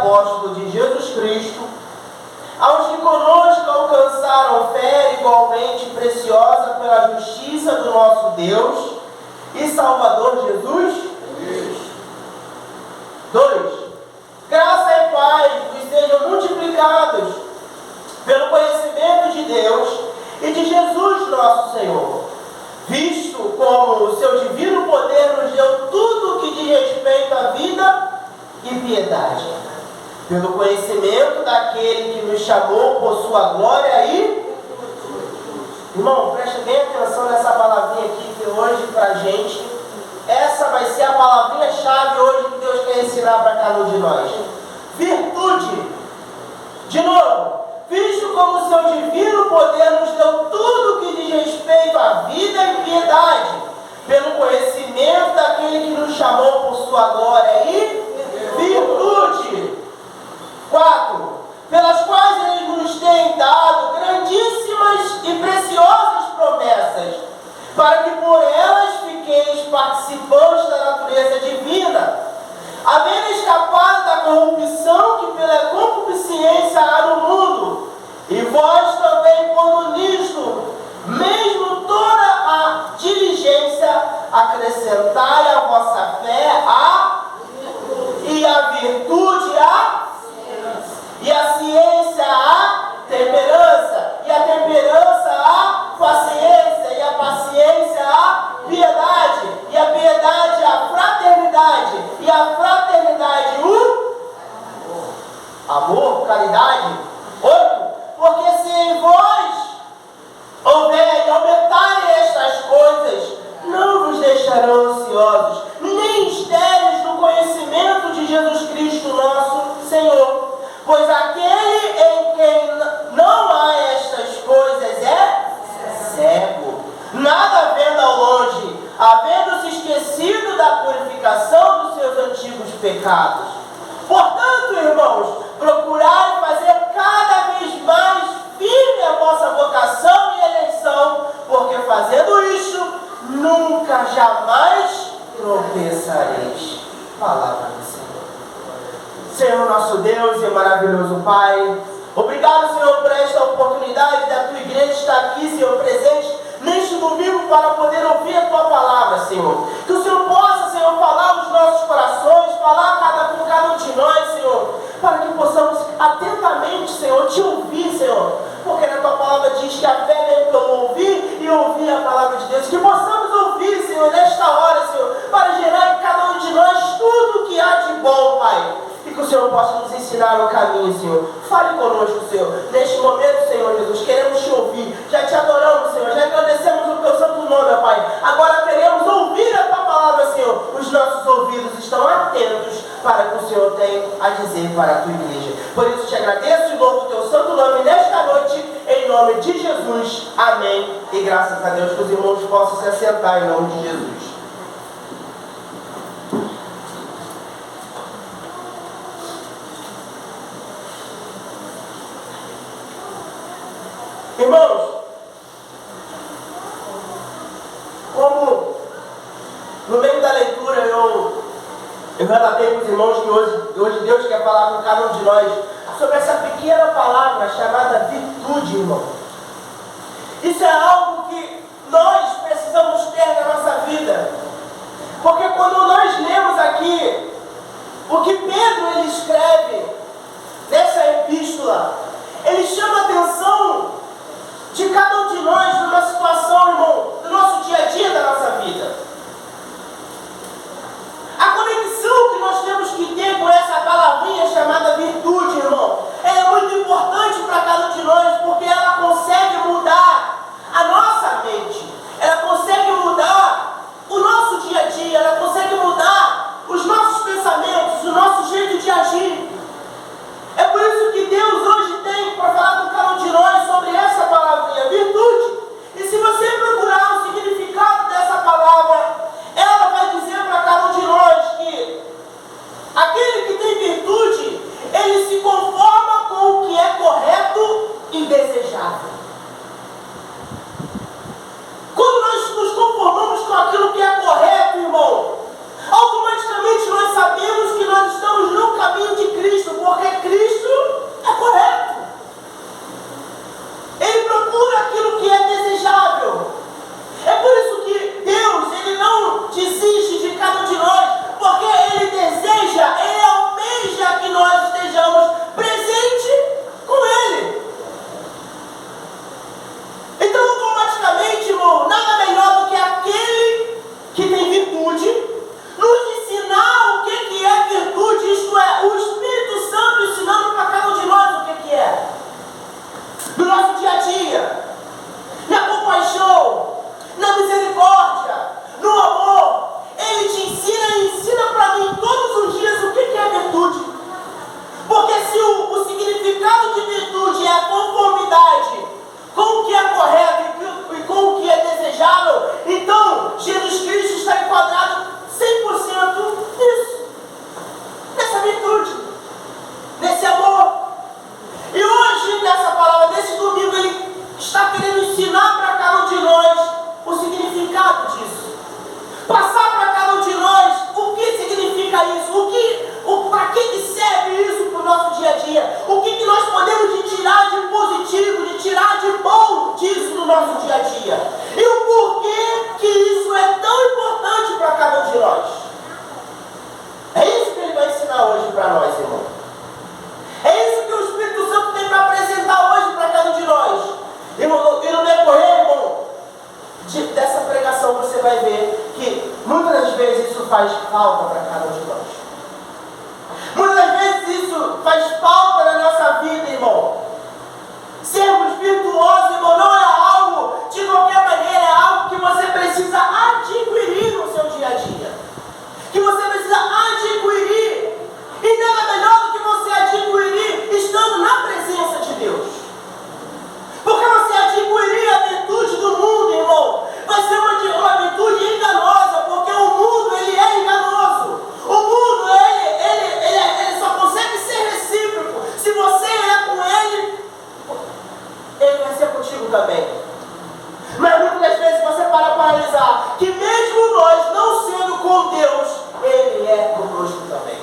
apóstolo de Jesus Cristo, aos que conosco alcançaram fé igualmente preciosa pela justiça do nosso Deus e Salvador Jesus. 2. Graça e paz vos sejam multiplicados pelo conhecimento de Deus e de Jesus nosso Senhor, visto como o seu divino poder nos deu tudo o que diz respeito à vida e piedade, pelo conhecimento daquele que nos chamou por sua glória e... Irmão, preste bem atenção nessa palavrinha aqui que hoje pra gente, essa vai ser a palavrinha-chave hoje que Deus quer ensinar para cada um de nós. Virtude. De novo, visto como o seu divino poder nos deu tudo o que diz respeito à vida e piedade, pelo conhecimento daquele que nos chamou por sua glória e virtude. 4. Pelas quais Ele nos tem dado grandíssimas e preciosas promessas, para que por elas fiqueis participantes da natureza divina, havendo escapado da corrupção que pela concupiscência há no mundo, e vós também pondo nisto, mesmo toda a diligência, acrescentai à vossa fé e a virtude e a ciência a temperança, e a temperança a paciência, e a paciência a piedade, e a piedade a fraternidade, e a fraternidade o amor, caridade. 8. Porque se em vós houverem aumentarem estas coisas, não vos deixarão ansiosos, nem estéreis no conhecimento de Jesus Cristo nosso Senhor. Pois aquele em quem não há estas coisas é cego, nada vendo ao longe, havendo-se esquecido da purificação dos seus antigos pecados. Portanto, irmãos, procurai fazer cada vez mais firme a vossa vocação e eleição, porque fazendo isso, nunca jamais tropeçareis. Palavra do Senhor. Senhor nosso Deus e maravilhoso Pai, obrigado, Senhor, por esta oportunidade da Tua igreja estar aqui, Senhor, presente neste domingo para poder ouvir a Tua palavra, Senhor. Que o Senhor possa, Senhor, falar nos nossos corações, falar com cada um de nós, Senhor, para que possamos atentamente, Senhor, Te ouvir, Senhor, porque na Tua palavra diz que a fé vem pelo ouvir e ouvir a palavra de Deus. Que possamos ouvir, Senhor, nesta hora, Senhor, para gerar em cada um de nós tudo o que há de bom, Pai. E que o Senhor possa nos ensinar o caminho, Senhor. Fale conosco, Senhor. Neste momento, Senhor Jesus, queremos Te ouvir. Já Te adoramos, Senhor. Já agradecemos o Teu santo nome, Pai. Agora queremos ouvir a Tua palavra, Senhor. Os nossos ouvidos estão atentos para o que o Senhor tem a dizer para a Tua igreja. Por isso Te agradeço e louvo o Teu santo nome nesta noite, em nome de Jesus. Amém. E graças a Deus que os irmãos possam se assentar em nome de Jesus. Irmãos, como no meio da leitura eu relatei para os irmãos que hoje Deus quer falar com cada um de nós sobre essa pequena palavra chamada virtude, irmão. Isso é algo que nós precisamos ter na nossa vida, porque quando nós lemos aqui o que Pedro ele escreve nessa epístola, ele chama a atenção de cada um de nós numa situação, irmão, do nosso dia a dia, da nossa vida. A conexão que nós temos que ter com essa palavrinha chamada virtude, irmão, ela é muito importante para cada um de nós, porque ela consegue mudar a nossa mente, ela consegue mudar o nosso dia a dia, ela consegue mudar os nossos pensamentos, o nosso jeito de agir. É por isso que Deus hoje tem para falar com cada um de nós sobre essa palavrinha, virtude. aquilo que é desejável. É por isso que Deus, Ele não desiste de cada um de nós, porque Ele deseja, Ele almeja que nós estejamos presentes com Ele. Então, automaticamente, irmão, nada melhor do que aquele que tem virtude nos ensinar o que é virtude, isto é, o Espírito Santo ensinando para cada um de nós o que é. No nosso dia a dia, na compaixão, na misericórdia, no amor, Ele te ensina e ensina para mim todos os dias o que é virtude. Porque se o significado de virtude é a conformidade com o que é correto e com o que é desejável, então Jesus Cristo está enquadrado 100% nisso, nessa virtude, nesse amor. E hoje, nessa palavra, nesse domingo, Ele está querendo ensinar para cada um de nós o significado disso. Passar para cada um de nós o que significa isso, para que serve isso para o nosso dia a dia, o que nós podemos tirar de positivo, de tirar de bom disso no nosso dia a dia. E o porquê que isso é tão importante para cada um de nós. É isso que Ele vai ensinar hoje para nós, irmão. É isso que o Espírito Santo tem para apresentar hoje para cada um de nós. E no decorrer, irmão, dessa pregação você vai ver que muitas das vezes isso faz falta para cada um de nós. Muitas das vezes isso faz falta na nossa vida, irmão. Sermos virtuosos, irmão, não é algo de qualquer maneira, é algo que você precisa adquirir no seu dia a dia. Que você precisa adquirir. E nada melhor do que você adquirir estando na presença de Deus. Porque você adquirir a virtude do mundo, irmão, vai ser uma virtude enganosa, porque o mundo, ele é enganoso. O mundo, ele só consegue ser recíproco. Se você é com ele, ele vai ser contigo também. Mas muitas das vezes você para analisar que mesmo nós não sendo com Deus, Ele é conosco também.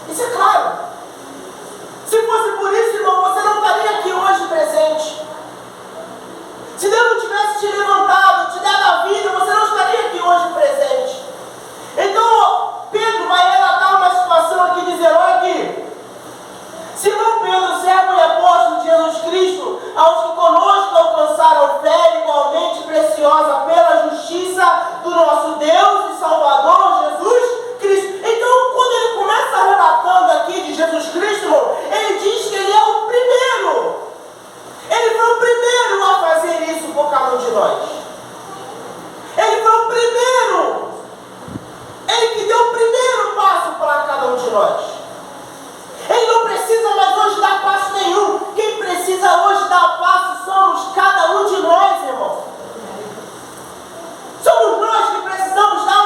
Isso é claro. Se fosse por isso, irmão, você não estaria aqui hoje presente. Se Deus não tivesse te levantado, te dado a vida, você não estaria aqui hoje presente. Então, Pedro vai relatar uma situação aqui, dizendo, olha aqui, Simão Pedro, servo e apóstolo de Jesus Cristo, aos que conosco alcançaram fé igualmente preciosa pela justiça do nosso Deus e Salvador, Jesus Cristo. Então, quando ele começa relatando aqui de Jesus Cristo, irmão, ele diz que ele é o primeiro. Ele foi o primeiro a fazer isso por cada um de nós. Ele foi o primeiro. Ele que deu o primeiro passo para cada um de nós. Ele não precisa mais hoje dar passo nenhum. Quem precisa hoje dar passo somos cada um de nós, irmão. Somos nós que precisamos dar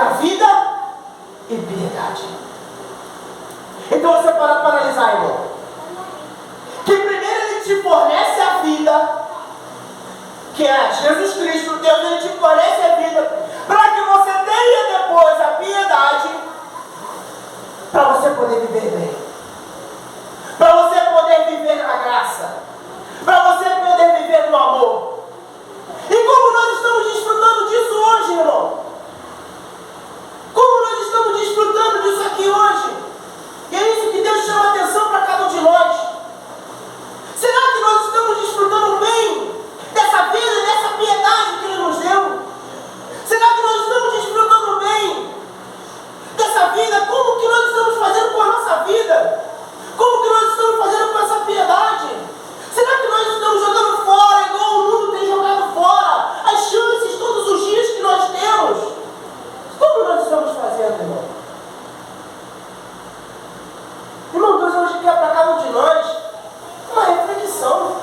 entre a vida e piedade. Então você para analisar, irmão. Que primeiro Ele te fornece a vida, que é Jesus Cristo, Deus, Ele te fornece a vida, para que você tenha depois a piedade, para você poder viver bem, para você poder viver na graça, para você poder viver no amor. E como nós estamos desfrutando disso hoje, irmão? Como nós estamos desfrutando disso aqui hoje? E é isso que Deus chama a atenção para cada um de nós. Será que nós estamos desfrutando bem dessa vida, dessa piedade que Ele nos deu? Será que nós estamos desfrutando bem dessa vida? Como que nós estamos fazendo com a nossa vida? Como que nós estamos fazendo com essa piedade? Será que nós estamos jogando fora, igual o mundo tem jogado fora, as chances todos os dias que nós temos? Como nós estamos fazendo, irmão? Irmão, Deus hoje quer para cada um de nós uma reflexão.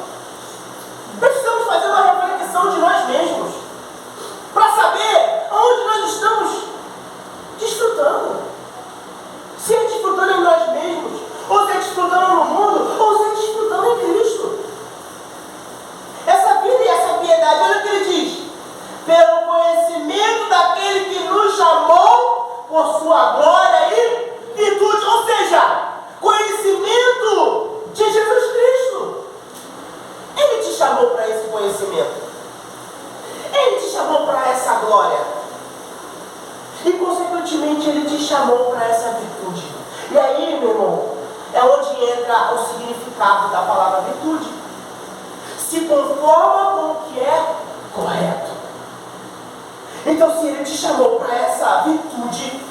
Precisamos fazer uma reflexão de nós mesmos, para saber aonde nós estamos desfrutando. Se é desfrutando em nós mesmos, ou se é desfrutando no mundo, ou se é desfrutando em Cristo. Essa vida e essa piedade, olha o que Ele diz: pelo conhecimento daquele que nos chamou por sua glória e virtude. Ou seja, conhecimento de Jesus Cristo. Ele te chamou para esse conhecimento. Ele te chamou para essa glória. E consequentemente Ele te chamou para essa virtude. E aí, meu irmão, é onde entra o significado da palavra virtude. Se conforma com o que é correto. Então, se Ele te chamou para essa virtude,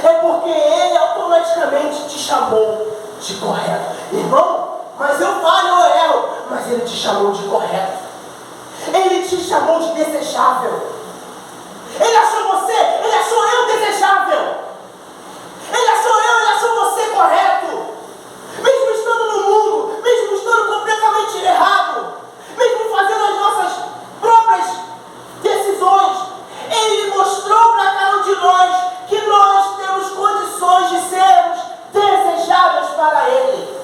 é porque Ele automaticamente te chamou de correto. Irmão, mas eu falho, eu erro. Mas Ele te chamou de correto. Ele te chamou de desejável. Ele achou você, Ele achou eu desejável. Ele achou você correto. Mesmo estando no mundo, mesmo estando completamente errado, mesmo fazendo as nossas próprias decisões, Ele mostrou para cada um de nós que nós temos condições de sermos desejáveis para Ele.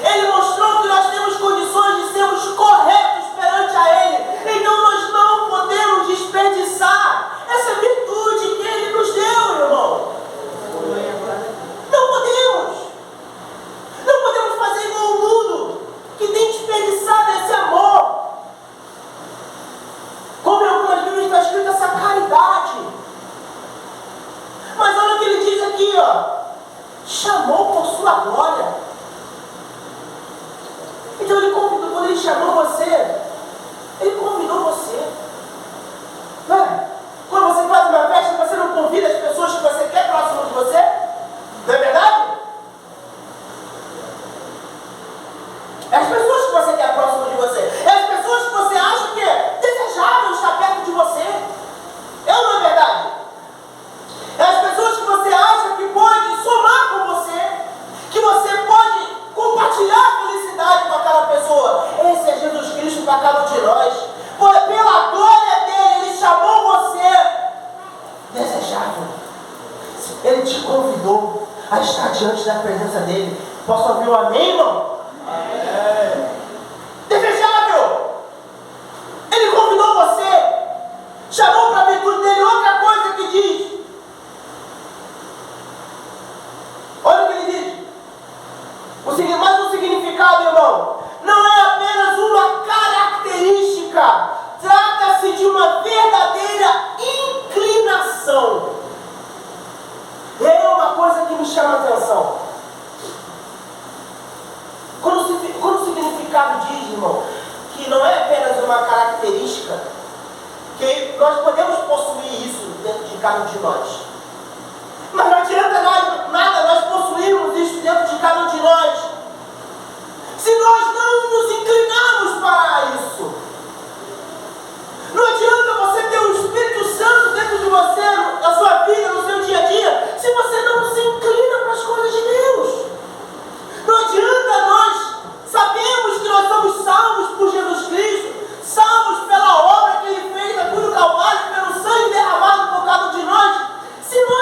Ele mostrou que nós temos condições de sermos corretos perante a Ele. Então nós não podemos desperdiçar essa virtude que Ele nos deu, irmão. Não podemos. Não podemos fazer igual o mundo, que tem desperdiçado esse amor. Como em algumas Bíblias está escrito essa caridade. Mas olha o que Ele diz aqui, ó. Chamou por sua glória. Então Ele convidou, quando Ele chamou você, Ele convidou você. Não é? Quando você faz uma festa, você não convida as pessoas que você quer próximo de você? Não é verdade? É as pessoas que você quer próximo de você. É as pessoas que você acha que é desejável estar perto de você. É ou não é verdade? É as pessoas que você acha que pode somar com você, que você pode compartilhar a felicidade com aquela pessoa. Esse é Jesus Cristo para cada um de nós. Pela glória dele, Ele chamou você desejável. Ele te convidou a estar diante da presença dele. Posso ouvir um amém, irmão? Amém. Desejável. Ele convidou você, chamou para a virtude dele. Outra coisa que diz, olha o que ele diz. Mais um significado, irmão. Não é apenas uma característica. Trata-se de uma verdadeira inclinação. E aí é uma coisa que me chama a atenção. Quando o significado diz, irmão, que não é apenas uma característica, que nós podemos possuir isso dentro de cada um de nós. Mas não adianta nada nós possuirmos isso dentro de cada um de nós, se nós não nos inclinarmos para isso. Não adianta você ter o Espírito Santo dentro de você, na sua vida, no seu dia a dia, se você não se inclina para as coisas de Deus. Não adianta nós sabemos que nós somos salvos por Jesus Cristo, salvos pela obra que Ele fez na cruz do Calvário, pelo sangue derramado por cada um de nós, se nós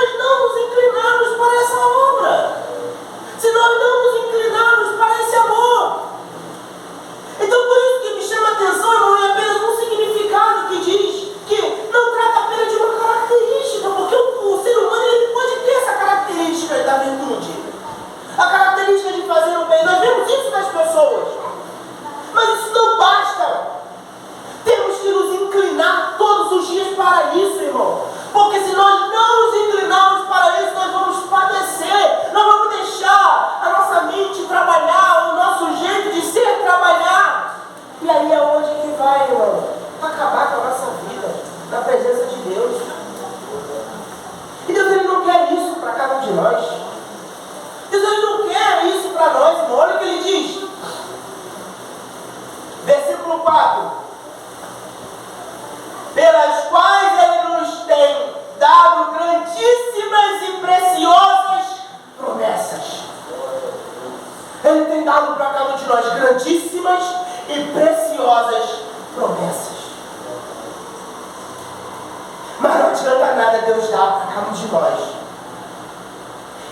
Mas não adianta nada Deus dar para cada um de nós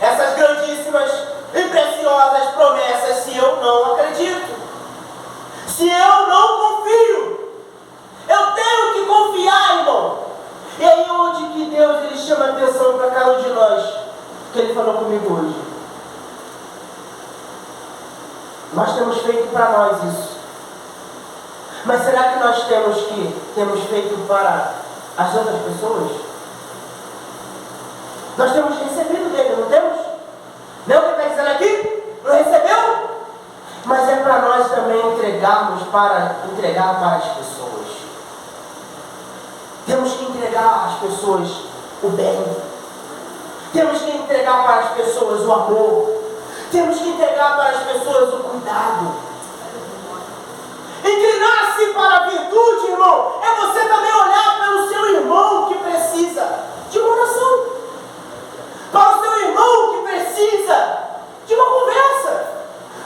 essas grandíssimas e preciosas promessas se eu não acredito, se eu não confio. Eu tenho que confiar, irmão. E aí onde que Deus ele chama atenção para cada um de nós, que ele falou comigo hoje. Nós temos feito para nós isso. Mas será que nós temos feito para as outras pessoas? Nós temos recebido dele, não temos? Não é o que está dizendo aqui? Não recebeu? Mas é para nós também entregar para as pessoas. Temos que entregar às pessoas o bem. Temos que entregar para as pessoas o amor. Temos que entregar para as pessoas o cuidado. Inclinar-se para a virtude, irmão, é você também olhar pelo seu irmão que precisa de uma oração. Para o seu irmão que precisa de uma conversa.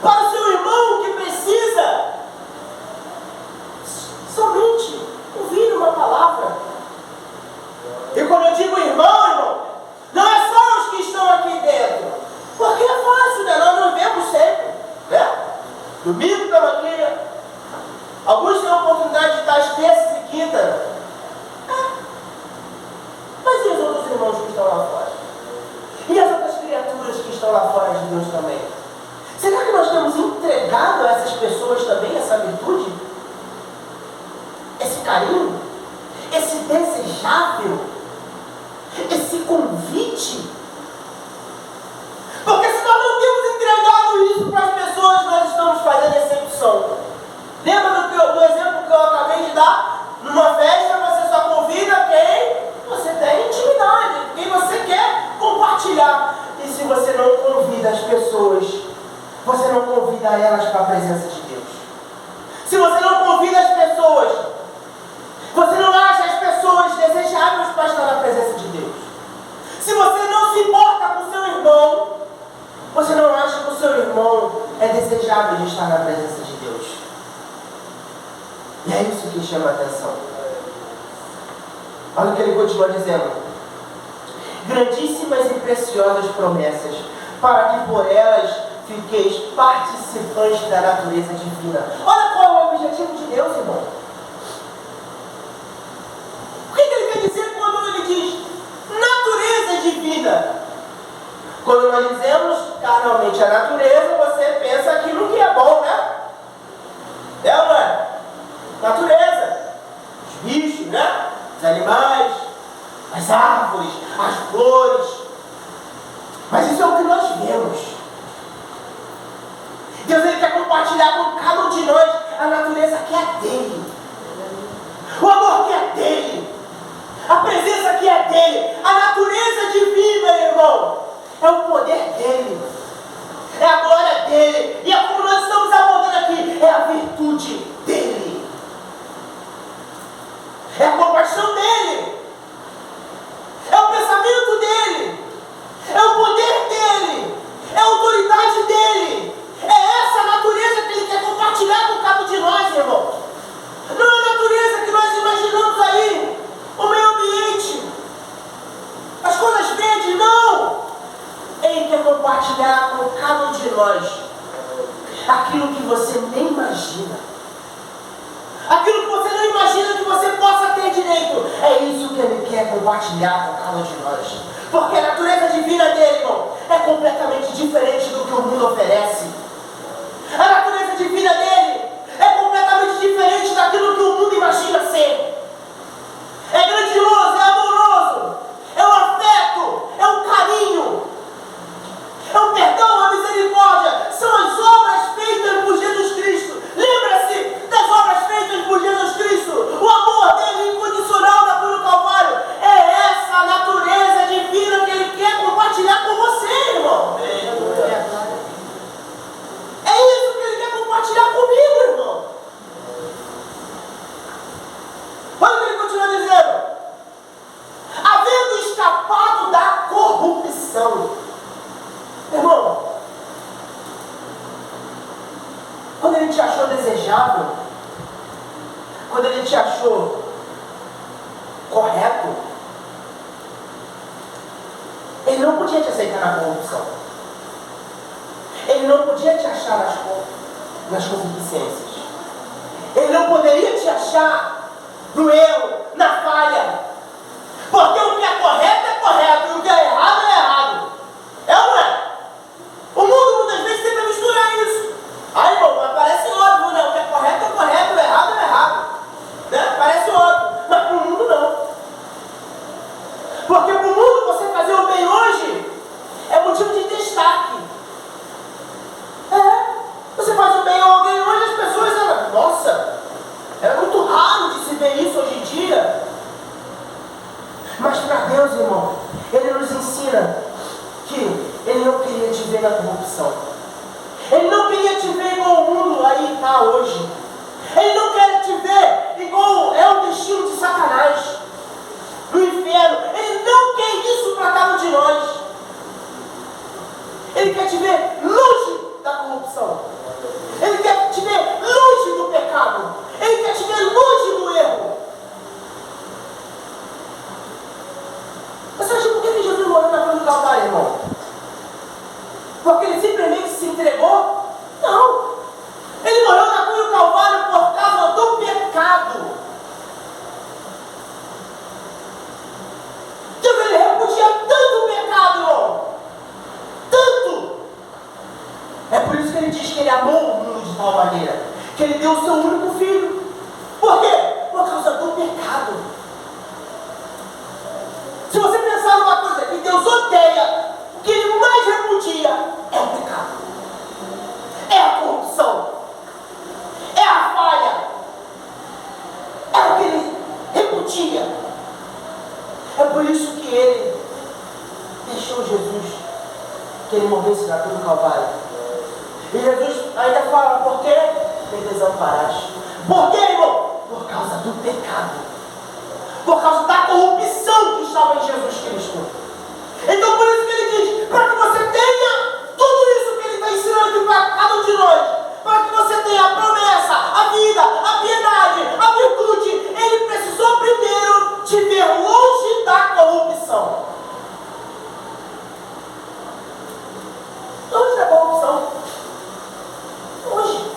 Para o seu irmão que precisa somente ouvir uma palavra. E quando eu digo irmão, não é só os que estão aqui dentro. Porque é fácil, né? Nós nos vemos sempre, né? Domingo estamos aqui. Alguns têm a oportunidade de estar às terças e quintas. Mas e os outros irmãos que estão lá fora? E as outras criaturas que estão lá fora de Deus também? Será que nós temos entregado a essas pessoas também essa virtude? Esse carinho? Esse desejável? Esse convite? Porque se nós não temos entregado isso para as pessoas, nós estamos fazendo exceção. Lembra do exemplo que eu acabei de dar? Numa festa você só convida quem você tem intimidade, quem você quer compartilhar. E se você não convida as pessoas, você não convida elas para a presença de Deus. Se você não convida as pessoas, você não acha as pessoas desejáveis para estar na presença de Deus. Se você não se importa com o seu irmão, você não acha que o seu irmão é desejável de estar na presença de Deus. E é isso que chama a atenção. Olha o que ele continua dizendo. Grandíssimas e preciosas promessas, para que por elas fiqueis participantes da natureza divina. Olha qual é o objetivo de Deus, irmão. O que ele quer dizer quando ele diz natureza divina? Quando nós dizemos carnalmente a natureza, você pensa aquilo que é bom, né? É ou não é? Natureza. Os bichos, né? Os animais, as árvores, as flores. Mas isso é o que nós vemos. Deus ele quer compartilhar com cada um de nós a natureza que é dele. O amor que é dele. A presença que é dele. A natureza divina, irmão. É o poder dele. É a glória dele. E é como nós estamos abordando aqui. É a virtude dele. É a compaixão dele. É o pensamento dele. É o poder dele. É a autoridade dele. É essa natureza que ele quer compartilhar com cada um de nós, irmão. Não é a natureza que nós imaginamos aí. O meio ambiente. As coisas verdes, não. Ele quer compartilhar com cada um de nós aquilo que você nem imagina. Aquilo que você não imagina que você possa ter direito. É isso que ele quer compartilhar com cada um de nós. Porque a natureza divina dele, irmão, é completamente diferente do que o mundo oferece. A natureza divina dele é completamente diferente daquilo que o mundo imagina ser. É grandioso, é amoroso, é o afeto, é o carinho, é o perdão, a misericórdia. São as obras feitas por Jesus Cristo. Lembra-se das obras feitas por Jesus Cristo. O amor dele incondicional na cruz do Calvário. É essa a natureza divina que ele quer compartilhar com você, irmão. É isso que ele quer compartilhar comigo, irmão. Olha o que ele continua dizendo. podia te aceitar na corrupção. Ele não podia te achar nas concupiscências. Ele não poderia te achar no erro, na falha. Porque o que é correto e o que é errado é errado. É ou não é? O mundo muitas vezes tenta misturar isso. Aí, irmão, mas parece óbvio, né? O que é correto, o errado é errado. Né? Parece óbvio. Mas para o mundo não. Porque para o mundo você fazer o bem hoje é motivo de destaque. Você faz o bem a alguém hoje, as pessoas falam, nossa, é muito raro de se ver isso hoje em dia. Mas para Deus, irmão, Ele nos ensina que Ele não queria te ver na corrupção. Ele não queria te ver igual o mundo aí está hoje. Ele não quer te ver igual é o destino de Satanás, no inferno. Ele não quer isso para cada um de nós. Ele quer te ver longe da corrupção. Ele quer te ver longe do pecado. Ele quer te ver longe do erro. Você acha por que Jesus morreu na cruz do Calvário, irmão? Porque ele simplesmente se entregou? Não. Ele morreu na cruz do Calvário por causa do pecado. Deus, ele repudia tanto o pecado, irmão. Tanto. É por isso que ele diz que ele amou o mundo de tal maneira que ele deu o seu único filho. Por quê? Por causa do pecado. Se você pensar numa coisa que Deus odeia, o que ele mais repudia é o pecado, é a corrupção, é a falha, é o que ele repudia. É por isso que ele deixou Jesus que ele morresse na cruz do Calvário. E Jesus ainda fala, por que me desamparaste? Por que, irmão? Por causa do pecado. Por causa da corrupção que estava em Jesus Cristo. Então por isso que ele diz, para que você tenha tudo isso que ele está ensinando aqui para cada um de nós, para que você tenha a promessa, a vida, a piedade, a virtude, ele precisou primeiro te ver longe da corrupção. Longe da corrupção. Longe.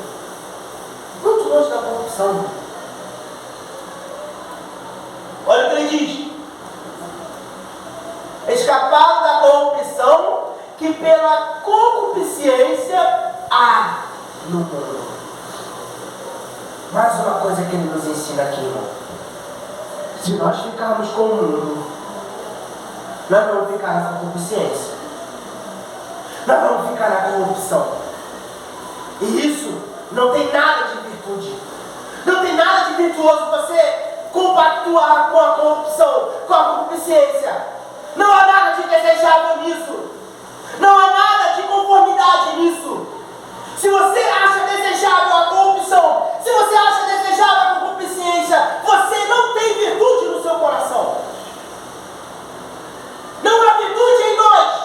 Muito longe da corrupção. Olha o que ele diz. Escapado da corrupção que pela concupiscência há no mundo. Mais uma coisa que ele nos ensina aqui, irmão. Se nós ficarmos com o mundo, nós vamos ficar na concupiscência. Nós vamos ficar na corrupção. E isso não tem nada de virtude. Não tem nada de virtuoso você compactuar com a corrupção, com a concupiscência. Não há nada de desejável nisso. Não há nada de conformidade nisso. Se você acha desejável a corrupção, se você acha desejável a concupiscência, você não tem virtude no seu coração. Não há virtude em nós.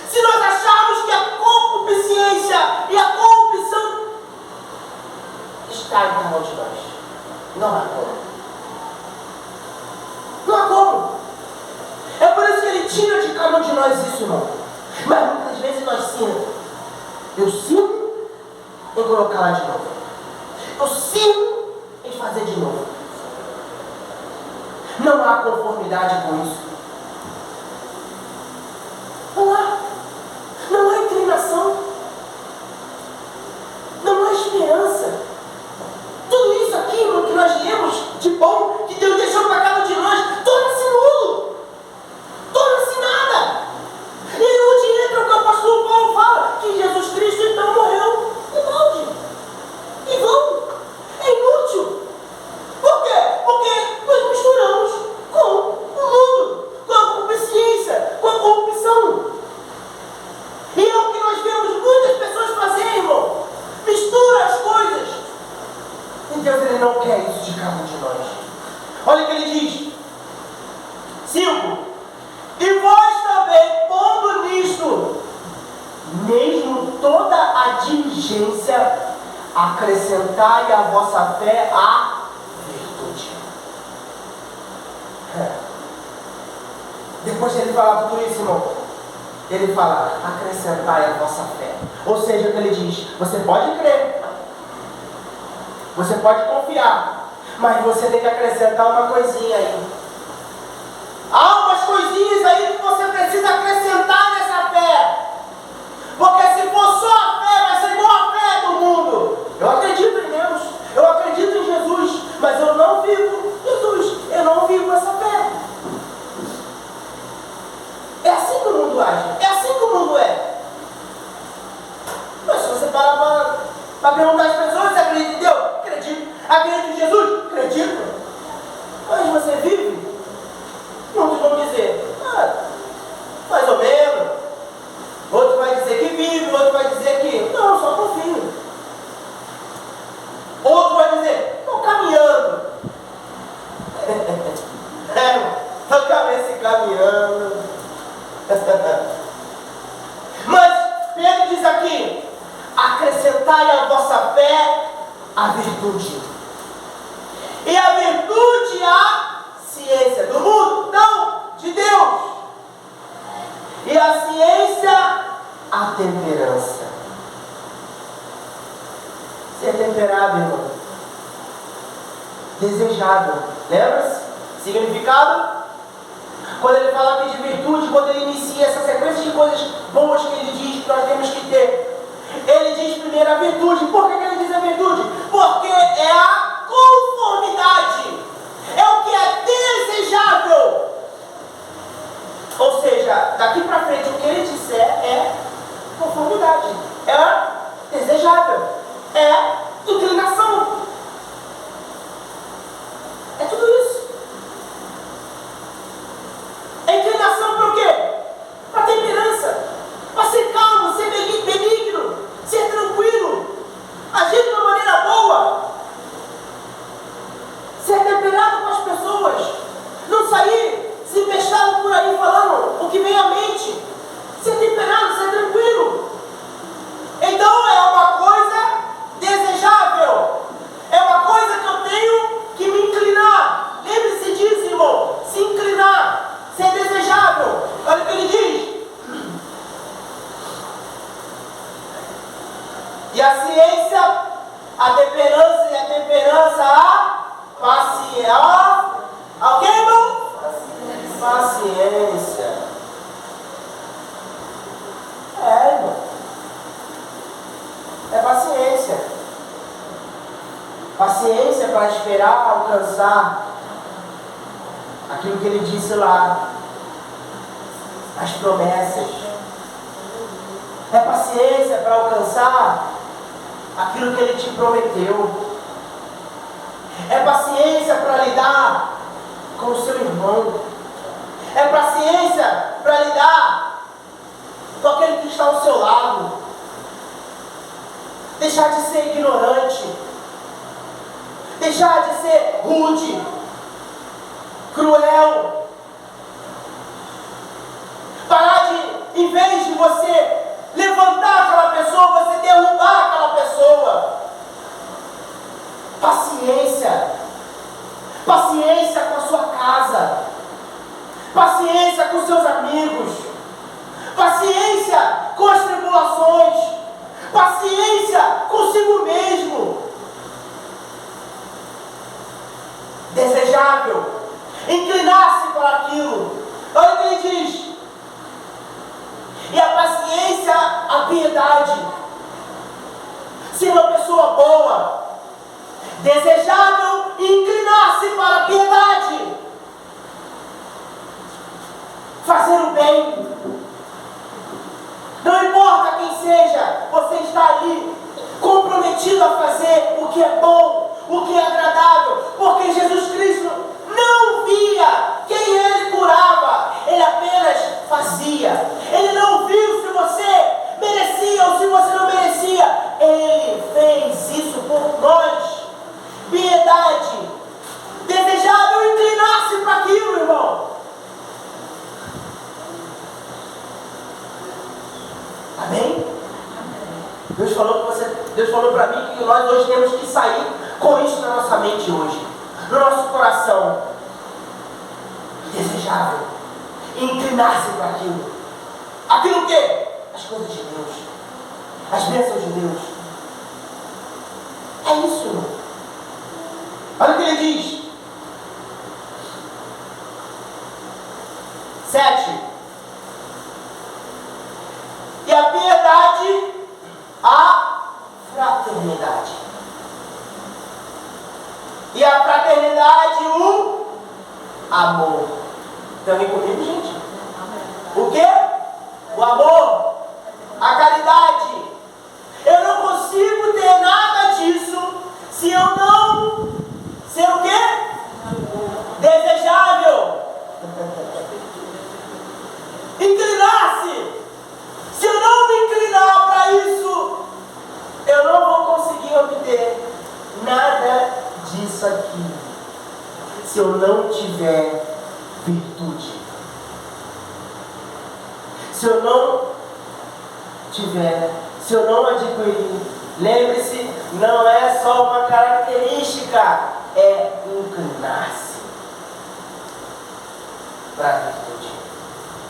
Se nós acharmos que a concupiscência e a corrupção está em cada um de nós, não há como. Não há como. É por isso que ele tira de cada um de nós isso, irmão. Mas muitas vezes nós sim. Eu sinto em colocar lá de novo. Eu sinto em fazer de novo. Não há conformidade com isso. Não há. Não há inclinação. Não há esperança. Tudo isso aqui, irmão, que nós lemos de bom, que Deus deixou para cada um de nós, torna-se nulo. Torna-se nada. E aí onde entra o que o apóstolo Paulo fala, que Jesus Cristo então morreu em balde. Em vão. É inútil. Por quê? Porque nós misturamos com o mundo, com a concupiscência, com a corrupção. E é o que nós vemos muitas pessoas fazerem, irmão. Mistura as coisas. E Deus, ele não quer isso de cada um de nós. Olha o que ele diz. 5. E vós também, pondo nisto, mesmo toda a diligência, acrescentai à vossa fé a virtude. Depois de ele falar tudo isso, irmão, Ele fala, acrescentai a vossa fé. Ou seja, ele diz, você pode crer, você pode confiar, mas você tem que acrescentar uma coisinha aí. Há umas coisinhas aí que você precisa acrescentar nessa fé. Porque se for só a fé, vai ser igual a fé do mundo. Eu acredito em Deus, eu acredito em Jesus, mas eu não vivo Jesus, eu não vivo essa fé. É assim que o mundo age, é assim que o mundo é. Mas se você parar para perguntar às pessoas, você acredita em Deus? Acredito. Acredita em Jesus? Acredito. Mas você vive? Muitos vão dizer, mais ou menos. Outro vai dizer que vive, outro vai dizer que não, só confio. Outro vai dizer, estou caminhando. Estou caminhando. Mas Pedro diz aqui, acrescentai à vossa fé a virtude. E a virtude a ciência do mundo, não de Deus. E a ciência a temperança. Ser temperado, irmão. Desejável. Lembra-se? Significado? Quando ele fala aqui de virtude, quando ele inicia essa sequência de coisas boas que ele diz que nós temos que ter, ele diz primeiro a virtude. Por que ele diz a virtude? Porque é a conformidade, é o que é desejável. Ou seja, daqui para frente o que ele disser é conformidade, é desejável, é inclinação, é tudo isso. É inclinação para o quê? Para temperança, para ser calmo, ser benigno, ser tranquilo, agir de uma maneira boa, ser temperado com as pessoas, não sair se empestado por aí falando o que vem à mente, ser temperado, ser tranquilo. Então é uma coisa desejável, é uma coisa que eu tenho que me inclinar. Lembre-se disso, irmão, se inclinar, ser desejável. Olha o que ele diz. E a ciência, a temperança, e a temperança, a paciência. Ok, irmão? Paciência. Irmão. É paciência. Paciência para esperar alcançar aquilo que ele disse lá, as promessas. É paciência para alcançar aquilo que ele te prometeu. É paciência para lidar com o seu irmão. É paciência para lidar com aquele que está ao seu lado. Deixar de ser ignorante. Deixar de ser rude, cruel. Parar de, em vez de você levantar aquela pessoa, você derrubar aquela pessoa. Paciência. Paciência com a sua casa. Paciência com seus amigos. Paciência com as tribulações. Paciência consigo mesmo. Desejável. Inclinar-se para aquilo. Olha o que ele diz. E a paciência, a piedade. Ser uma pessoa boa. Desejável e inclinar-se para a piedade. Fazer o bem. Não importa quem seja, você está ali comprometido a fazer o que é bom, o que é agradável, porque Jesus Cristo não via quem ele curava, ele apenas fazia. Ele não viu se você merecia ou se você não merecia, ele fez isso por nós. Piedade, desejável inclinar-se para aquilo, irmão. Amém? Deus falou para mim que nós hoje temos que sair com isso na nossa mente hoje, no nosso coração. Desejável, inclinar-se para aquilo, Aquilo que? As coisas de Deus. As bênçãos de Deus. É isso, irmão. Olha o que ele diz. 7. E a piedade, a fraternidade. E a fraternidade, o amor. Estão aí comigo, gente? O quê? O amor. A caridade. Eu não consigo ter nada disso se eu não ser o quê? Desejável. Inclinar-se. Se eu não me inclinar para isso, eu não vou conseguir obter nada disso aqui. Se eu não tiver virtude. Se eu não adquirir, lembre-se, não é só uma característica, é inclinar-se para a virtude.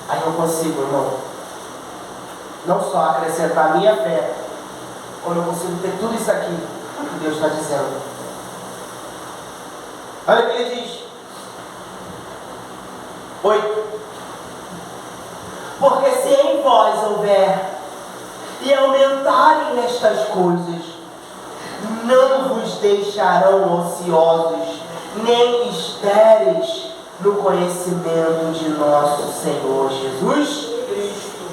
Aí eu consigo, irmão, não só acrescentar a minha fé, como eu consigo ter tudo isso aqui que Deus está dizendo. Olha o que ele diz. 8. Porque se em vós houver e aumentarem estas coisas, não vos deixarão ociosos, nem estéreis no conhecimento de nosso Senhor Jesus Cristo.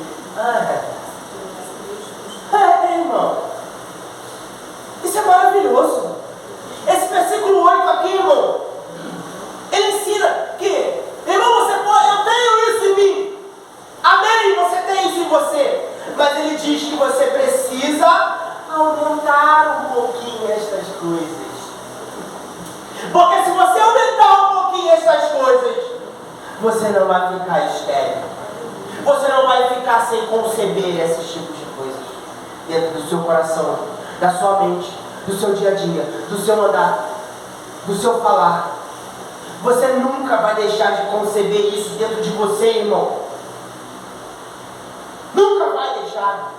Irmão, isso é maravilhoso. Esse versículo 8 aqui, irmão, ele ensina que, irmão, você pode, eu tenho isso em mim. Amém, você tem isso em você. Mas ele diz que você precisa aumentar um pouquinho estas coisas. Porque se você aumentar um pouquinho estas coisas, você não vai ficar estéril. Você não vai ficar sem conceber esses tipos de coisas dentro do seu coração, da sua mente, do seu dia a dia, do seu andar, do seu falar. Você nunca vai deixar de conceber isso dentro de você, irmão. Nunca vai deixar.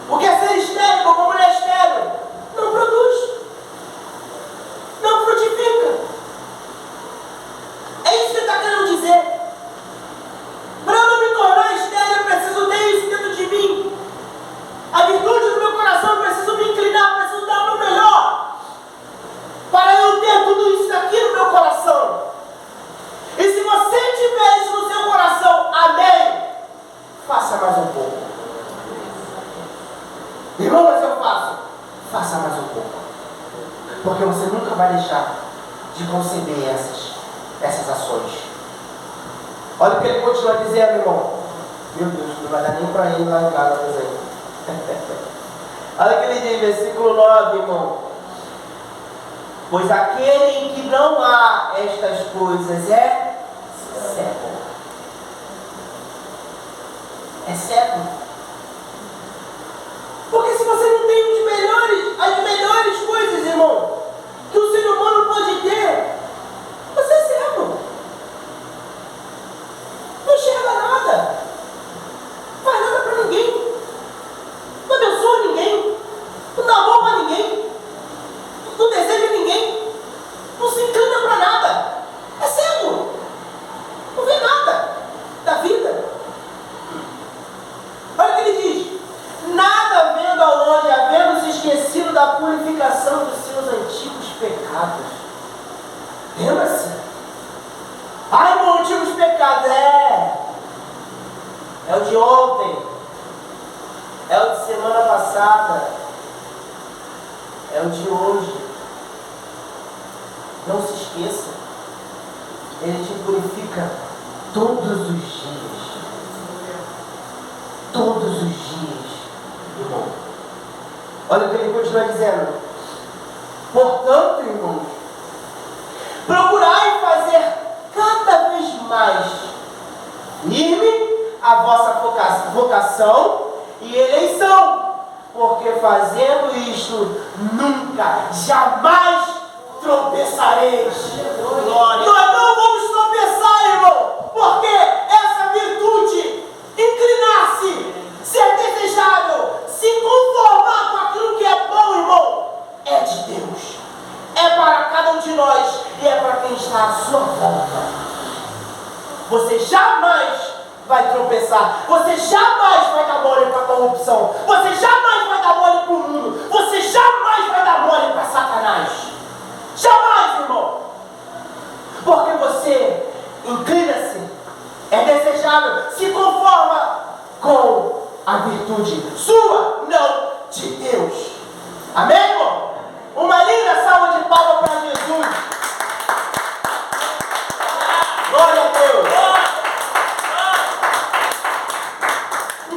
Porque ser estéril, como uma mulher estéril, não produz. Não frutifica. É isso que ele está querendo dizer. Para eu não me tornar estéril, eu preciso ter isso dentro de mim. A virtude do meu coração, eu preciso me inclinar, eu preciso dar o meu melhor. Para eu ter tudo isso aqui no meu coração. E se você tiver isso no seu coração, amém, faça mais um pouco. Irmão, mas eu faça mais um pouco. Porque você nunca vai deixar de conceber essas ações. Olha o que ele continua dizendo, irmão. Meu Deus, não vai dar nem para ele lá em casa fazer. Olha o que ele diz, versículo 9, irmão. Pois aquele em que não há estas coisas é cego. É cego. Porque se você não tem as melhores coisas, irmão, que o ser humano pode ter, você é cego. Não enxerga nada. Não faz nada para ninguém. Não abençoa ninguém. Não dá amor para ninguém. Não deseja ninguém. Não se inclina para nada. É cego. Não vê nada da vida. Olha o que ele diz. Nada vendo ao longe, havendo se esquecido da purificação dos seus antigos pecados. Lembra-se? Ai, irmão, antigos pecados. É o de ontem. É o de semana passada. É o de hoje. Não se esqueça. Ele te purifica todos os dias. Todos os dias, irmão. Olha o que ele continua dizendo. Portanto, irmãos, procurai fazer cada vez mais firme a vossa vocação e eleição, porque fazendo isto, nunca, jamais tropeçareis. Glória. Nós não vamos tropeçar, irmão, porque essa virtude, inclinar-se, jamais vai tropeçar. Você jamais vai dar mole para a corrupção. Você jamais vai dar mole para o mundo. Você jamais vai dar mole para Satanás. Jamais, irmão. Porque você inclina-se, é desejável, se conforma com a virtude sua, não de Deus. Amém?